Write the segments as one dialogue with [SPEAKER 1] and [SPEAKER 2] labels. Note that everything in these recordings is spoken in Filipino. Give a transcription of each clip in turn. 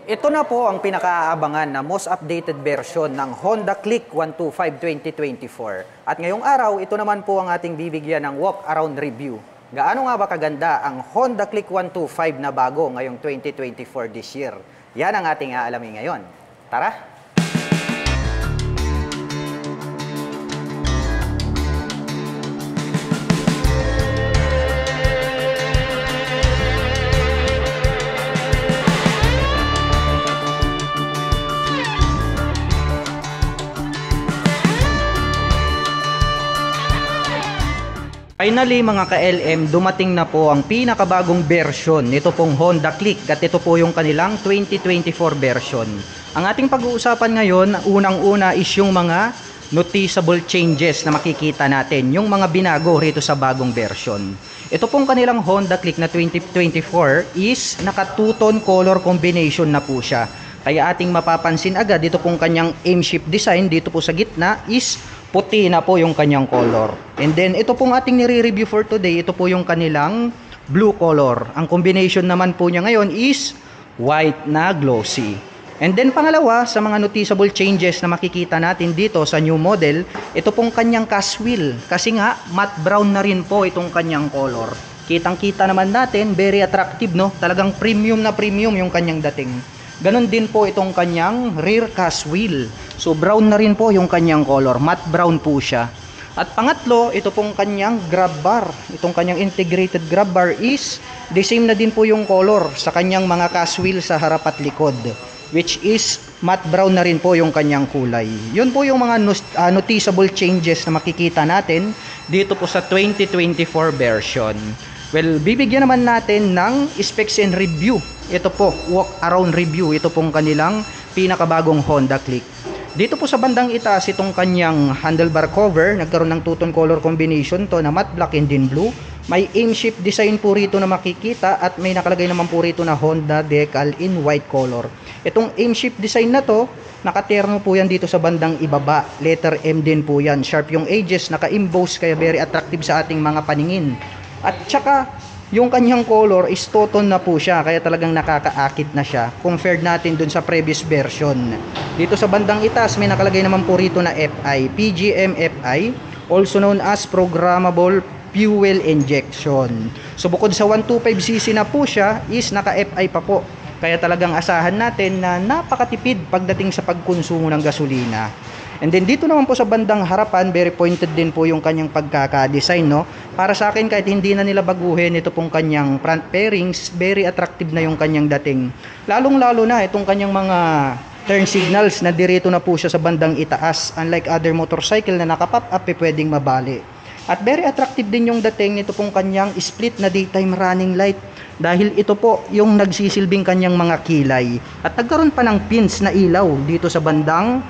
[SPEAKER 1] Ito na po ang pinakaabangan na most updated version ng Honda Click 125 2024. At ngayong araw, ito naman po ang ating bibigyan ng walk-around review. Gaano nga ba kaganda ang Honda Click 125 na bago ngayong 2024 this year? Yan ang ating aalamin ngayon. Tara! Finally mga ka-LM, dumating na po ang pinakabagong version nito pong Honda Click at ito po yung kanilang 2024 version. Ang ating pag-uusapan ngayon, unang-una is yung mga noticeable changes na makikita natin, yung mga binago rito sa bagong version. Ito pong kanilang Honda Click na 2024 is naka two-tone color combination na po siya. Kaya ating mapapansin agad dito pong kanyang aim shift design dito po sa gitna is puti na po yung kanyang color. And then ito pong ating nire-review for today, ito po yung kanilang blue color. Ang combination naman po niya ngayon is white na glossy. And then pangalawa, sa mga noticeable changes na makikita natin dito sa new model, ito pong kanyang cast wheel. Kasi nga matte brown na rin po itong kanyang color. Kitang-kita naman natin, very attractive, no? Talagang premium na premium yung kanyang dating. Ganon din po itong kanyang rear cast wheel. So brown na rin po yung kanyang color, matte brown po siya. At pangatlo, ito pong kanyang grab bar. Itong kanyang integrated grab bar is the same na din po yung color sa kanyang mga cast wheel sa harap at likod, which is matte brown na rin po yung kanyang kulay. Yun po yung mga noticeable changes na makikita natin dito po sa 2024 version. Well, bibigyan naman natin ng specs and review. Ito po, walk around review. Ito pong kanilang pinakabagong Honda Click. Dito po sa bandang itaas, itong kanyang handlebar cover, nagkaroon ng two-tone color combination to na matte black and din blue. May aim shift design po rito na makikita at may nakalagay naman po rito na Honda decal in white color. Itong aim shift design na to, nakaterno po yan dito sa bandang ibaba. Letter M din po yan. Sharp yung edges, naka-emboss, kaya very attractive sa ating mga paningin. At saka, yung kanyang color is two-tone na po siya, kaya talagang nakakaakit na siya compared natin dun sa previous version. Dito sa bandang itaas, may nakalagay naman po rito na FI, PGM FI, also known as Programmable Fuel Injection. So bukod sa 125cc na po siya, is naka-FI pa po. Kaya talagang asahan natin na napakatipid pagdating sa pagkonsumo ng gasolina. And then dito naman po sa bandang harapan, very pointed din po yung kanyang pagkaka-design, no? Para sa akin, kahit hindi na nila baguhin ito pong kanyang front fairings, very attractive na yung kanyang dating. Lalong-lalo na itong kanyang mga turn signals na dirito na po siya sa bandang itaas. Unlike other motorcycle na nakapop up, pwedeng mabali. At very attractive din yung dating nito pong kanyang split na daytime running light. Dahil ito po yung nagsisilbing kanyang mga kilay. At nagkaroon pa ng pins na ilaw dito sa bandang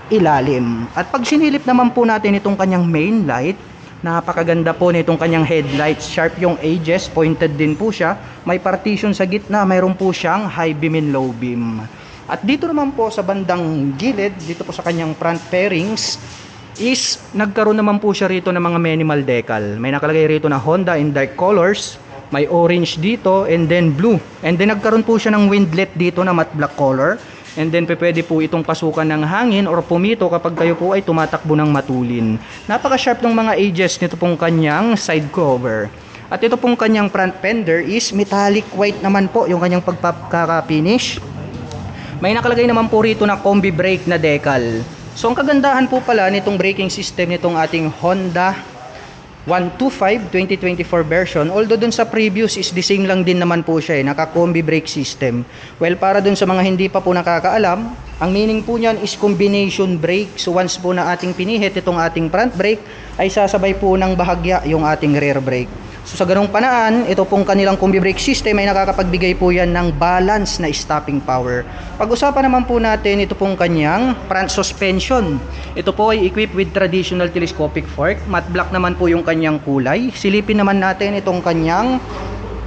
[SPEAKER 1] ilalim. At pag sinilip naman po natin itong kanyang main light, napakaganda po nitong kanyang headlights. Sharp yung edges, pointed din po siya. May partition sa gitna, mayroon po siyang high beam and low beam. At dito naman po sa bandang gilid, dito po sa kanyang front fairings, is nagkaroon naman po siya rito ng mga minimal decal. May nakalagay rito na Honda in dark colors, may orange dito, and then blue. And then nagkaroon po siya ng windlet dito na matte black color. And then pwede po itong pasukan ng hangin or pumito kapag kayo po ay tumatakbo ng matulin. Napaka-sharp ng mga edges nito pong kanyang side cover. At ito pong kanyang front fender is metallic white naman po yung kanyang pagkaka-finish. May nakalagay naman po rito na combi brake na decal. So ang kagandahan po pala nitong braking system nitong ating Honda 125 2024 version, although dun sa previous is the same lang din naman po siya, naka-combi brake system. Well, para dun sa mga hindi pa po nakakaalam, ang meaning po niyan is combination brake. So once po na ating pinihit itong ating front brake, ay sasabay po ng bahagya yung ating rear brake. So sa ganung panaan, ito pong kanilang combi brake system ay nakakapagbigay po yan ng balance na stopping power. Pag-usapan naman po natin ito pong kanyang front suspension. Ito po ay equipped with traditional telescopic fork. Matte black naman po yung kanyang kulay. Silipin naman natin itong kanyang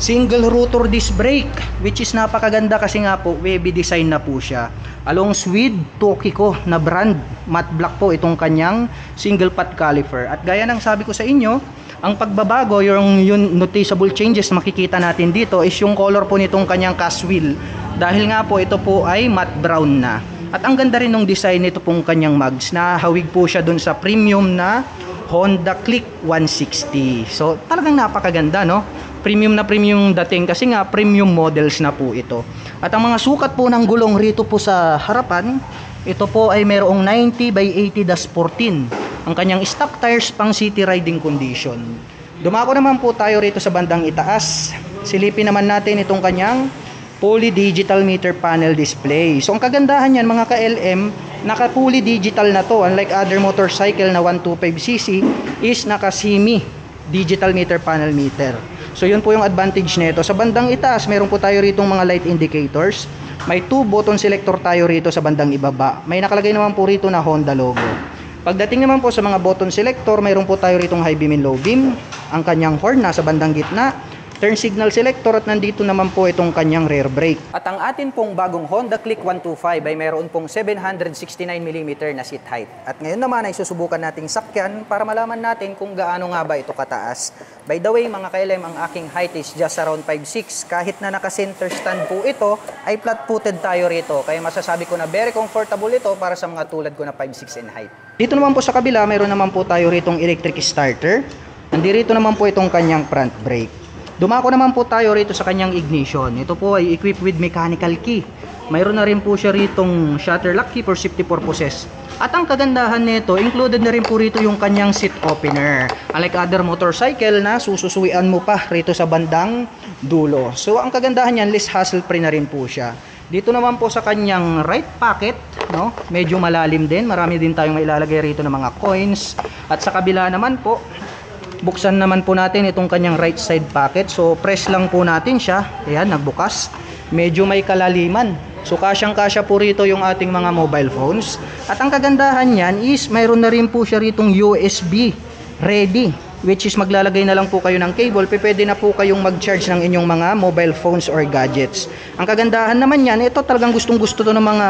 [SPEAKER 1] single rotor disc brake, which is napakaganda kasi nga po wavy design na po siya. Along with Tokiko na brand, matte black po itong kanyang single pot caliper. At gaya ng sabi ko sa inyo, ang pagbabago, yung noticeable changes na makikita natin dito is yung color po nitong kanyang cast wheel. dahil nga po ito po ay matte brown na. At ang ganda rin ng design nito pong kanyang mugs, nahawig po siya dun sa premium na Honda Click 160. So talagang napakaganda, no? Premium na premium dating kasi nga premium models na po ito. At ang mga sukat po ng gulong rito po sa harapan, ito po ay merong 90 by 80-14. Ang kanyang stock tires pang city riding condition. Dumako naman po tayo rito sa bandang itaas. Silipin naman natin itong kanyang fully digital meter panel display. So ang kagandahan niyan mga ka-LM, naka fully digital na to. Unlike other motorcycle na 125cc is naka semi digital meter panel meter. So yun po yung advantage nito. Sa bandang itaas, meron po tayo rito mga light indicators. May 2 button selector tayo rito sa bandang ibaba. May nakalagay naman po rito na Honda logo. Pagdating naman po sa mga button selector, meron po tayo rito high beam and low beam. Ang kanyang horn nasa bandang gitna. Turn signal selector at nandito naman po itong kanyang rear brake. At ang atin pong bagong Honda Click 125 ay mayroon pong 769mm na seat height. At ngayon naman ay susubukan nating sakyan para malaman natin kung gaano nga ba ito kataas. By the way mga ka-LM, ang aking height is just around 5'6". Kahit na naka-center stand po ito, ay flat-footed tayo rito. Kaya masasabi ko na very comfortable ito para sa mga tulad ko na 5'6" in height. Dito naman po sa kabila, mayroon naman po tayo ritong electric starter. Nandito naman po itong kanyang front brake. Dumako naman po tayo rito sa kanyang ignition. Ito po ay equipped with mechanical key. Mayroon na rin po siya ritong shutter lock key for safety purposes. At ang kagandahan nito, included na rin po rito yung kanyang seat opener. Unlike other motorcycle na sususuwian mo pa rito sa bandang dulo. So ang kagandahan niyan, less hassle free na rin po siya. Dito naman po sa kanyang right pocket, no? Medyo malalim din. Marami din tayong mailalagay rito ng mga coins. At sa kabila naman po, buksan naman po natin itong kanyang right side pocket. So press lang po natin siya. Ayan, nagbukas. Medyo may kalaliman. So kasyang-kasya po rito yung ating mga mobile phones. At ang kagandahan niyan is mayroon na rin po siya ritong USB ready, which is maglalagay na lang po kayo ng cable. Pwede na po kayong mag-charge ng inyong mga mobile phones or gadgets. Ang kagandahan naman niyan, ito talagang gustong-gusto to ng mga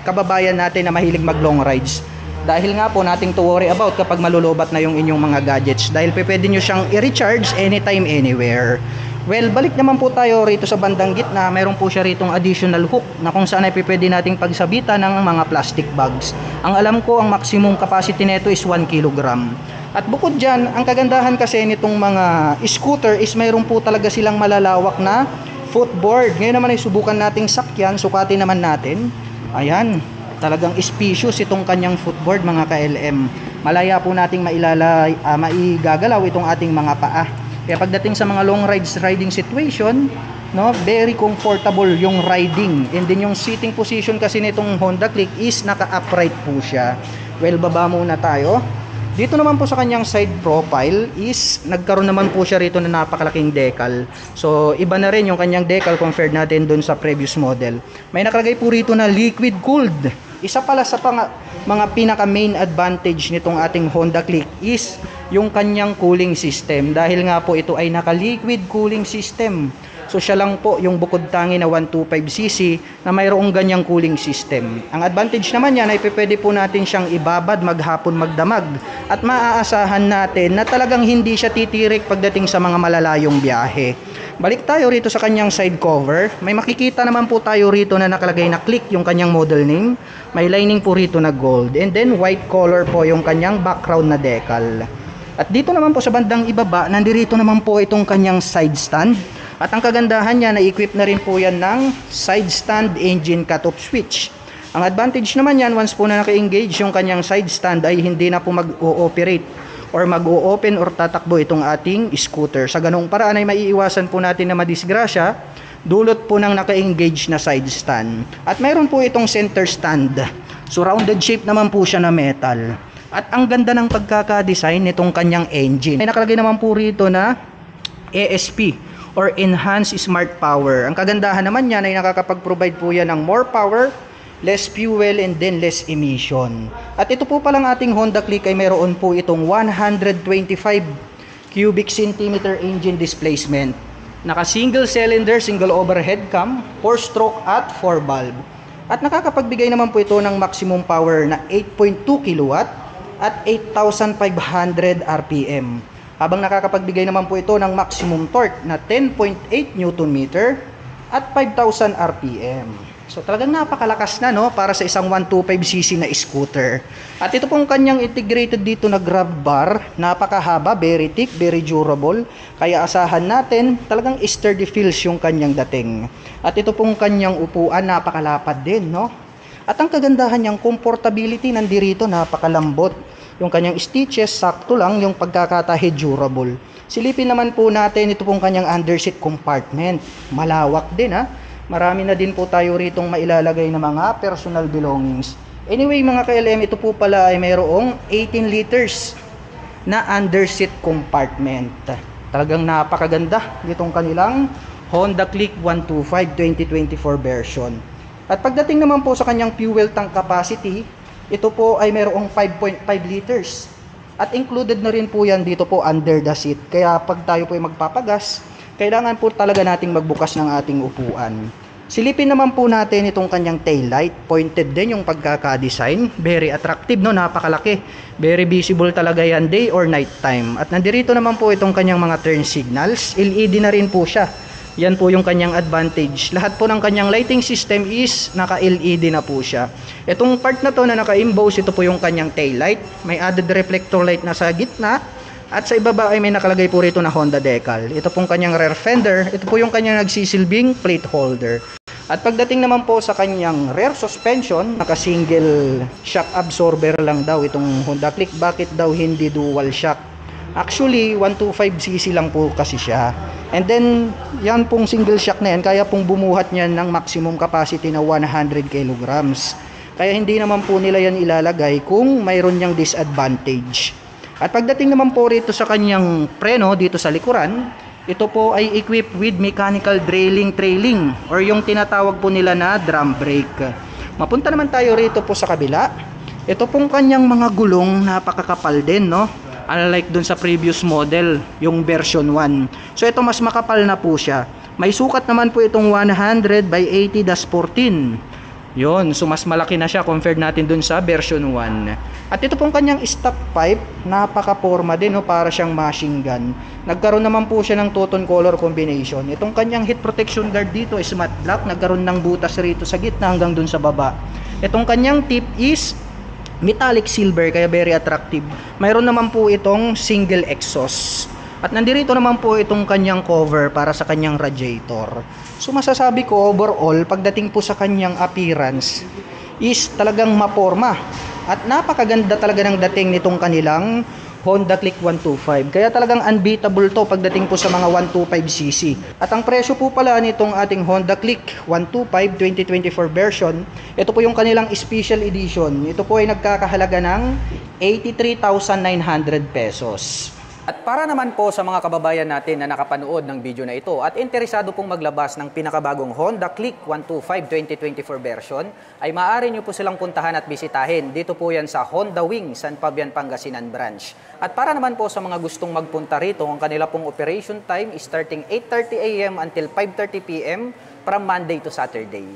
[SPEAKER 1] kababayan natin na mahilig mag-long rides. Dahil nga po nating to worry about kapag malulobat na yung inyong mga gadgets. Dahil pwede nyo siyang i-recharge anytime, anywhere. Well, balik naman po tayo rito sa bandang gitna. Meron po siya ritong additional hook na kung saan ay pwede nating pagsabitan ng mga plastic bags. Ang alam ko, ang maximum capacity nito is 1 kilogram. At bukod dyan, ang kagandahan kasi nitong mga scooter is mayroon po talaga silang malalawak na footboard. Ngayon naman ay subukan nating sakyan. Sukatin naman natin. Ayan. Talagang spacious itong kanyang footboard mga ka-LM. Malaya po nating maigagalaw itong ating mga paa. Kaya pagdating sa mga long riding situation, no, very comfortable yung riding. And then yung seating position kasi nitong Honda Click is naka-upright po siya. Well, baba muna tayo. Dito naman po sa kanyang side profile is nagkaroon naman po siya rito na napakalaking decal. So iba na rin yung kanyang decal compared natin dun sa previous model. May nakalagay po rito na liquid cooled. Isa pala sa mga pinaka main advantage nitong ating Honda Click is yung kanyang cooling system. Dahil nga po ito ay naka liquid cooling system. So siya lang po yung bukod tangi na 125cc na mayroong ganyang cooling system. Ang advantage naman yan ay pwede po natin siyang ibabad maghapon magdamag. At maaasahan natin na talagang hindi siya titirik pagdating sa mga malalayong biyahe. Balik tayo rito sa kanyang side cover. May makikita naman po tayo rito na nakalagay na Click yung kanyang model name. May lining po rito na gold. And then white color po yung kanyang background na decal. At dito naman po sa bandang ibaba, nandirito naman po itong kanyang side stand. At ang kagandahan niya, na-equip na rin po yan ng side stand engine cut-off switch. Ang advantage naman yan, once po na naka-engage yung kanyang side stand ay hindi na po mag-ooperate or mag-o-open or tatakbo itong ating scooter. Sa ganung paraan ay maiiwasan po natin na madisgrasya dulot po ng naka-engage na side stand. At mayroon po itong center stand. So rounded shape naman po siya na metal. At ang ganda ng pagkaka-design nitong kanyang engine. May nakalagay naman po rito na ESP or Enhanced Smart Power. Ang kagandahan naman niyan ay nakakapag-provide po yan ng more power, less fuel, and then less emission. At ito po palang ating Honda Click ay mayroon po itong 125 cubic centimeter engine displacement. Naka single cylinder, single overhead cam, 4-stroke at 4-valve. At nakakapagbigay naman po ito ng maximum power na 8.2 kW at 8,500 RPM. Habang nakakapagbigay naman po ito ng maximum torque na 10.8 Nm at 5,000 RPM. So talagang napakalakas na, no, para sa isang 125cc na scooter. At ito pong kanyang integrated dito na grab bar, napakahaba, very thick, very durable. Kaya asahan natin talagang sturdy feels yung kanyang dating. At ito pong kanyang upuan, napakalapad din, no. At ang kagandahan niyang comfortability nandirito, napakalambot. Yung kanyang stitches, sakto lang, yung pagkakatahi durable. Silipin naman po natin ito pong kanyang underseat compartment. Malawak din, ha. Marami na din po tayo ritong mailalagay na mga personal belongings. Anyway mga ka-LM, ito po pala ay mayroong 18 liters na underseat compartment. Talagang napakaganda nitong kanilang Honda Click 125 2024 version. At pagdating naman po sa kanyang fuel tank capacity, ito po ay mayroong 5.5 liters. At included na rin po yan dito po under the seat. Kaya pag tayo po ay magpapagas, kailangan po talaga nating magbukas ng ating upuan. Silipin naman po natin itong kanyang taillight. Pointed din yung pagkaka-design. Very attractive, no? Napakalaki. Very visible talaga yan day or night time. At nandirito naman po itong kanyang mga turn signals. LED na rin po siya. Yan po yung kanyang advantage. Lahat po ng kanyang lighting system is naka-LED na po siya. Itong part na to na naka-emboss, ito po yung kanyang taillight. May added reflector light na sa gitna. At sa ibaba ay may nakalagay po rito na Honda decal. Ito pong kanyang rear fender. Ito po yung kanyang nagsisilbing plate holder. At pagdating naman po sa kanyang rear suspension, naka-single shock absorber lang daw itong Honda Click. Bakit daw hindi dual shock? Actually, 125cc lang po kasi siya. And then, yan pong single shock na yan, kaya pong bumuhat niyan ng maximum capacity na 100 kilograms. Kaya hindi naman po nila yan ilalagay kung mayroon niyang disadvantage. At pagdating naman po rito sa kanyang preno dito sa likuran, ito po ay equipped with mechanical trailing or yung tinatawag po nila na drum brake. Mapunta naman tayo rito po sa kabila. Ito pong kanyang mga gulong, napakakapal din, no? Unlike dun sa previous model, yung version 1. So ito mas makapal na po siya. May sukat naman po itong 100 by 80-14. Yun, so mas malaki na siya compared natin dun sa version 1. At ito pong kanyang stock pipe, napaka-forma din, no, para siyang machine gun. Nagkaroon naman po siya ng two-tone color combination. Itong kanyang heat protection guard dito is matte black, nagkaroon ng butas rito sa gitna hanggang dun sa baba. Itong kanyang tip is metallic silver, kaya very attractive. Mayroon naman po itong single exhaust. At nandirito naman po itong kanyang cover para sa kanyang radiator. So masasabi ko overall, pagdating po sa kanyang appearance is talagang maporma. At napakaganda talaga ng dating nitong kanilang Honda Click 125. Kaya talagang unbeatable to pagdating po sa mga 125cc. At ang presyo po pala nitong ating Honda Click 125 2024 version, ito po yung kanilang special edition. Ito po ay nagkakahalaga ng 83,900 pesos. At para naman po sa mga kababayan natin na nakapanood ng video na ito at interesado pong maglabas ng pinakabagong Honda Click 125 2024 version, ay maaari nyo po silang puntahan at bisitahin. Dito po yan sa Honda Wing, San Fabian, Pangasinan branch. At para naman po sa mga gustong magpunta rito, ang kanila pong operation time is starting 8:30 AM until 5:30 PM from Monday to Saturday.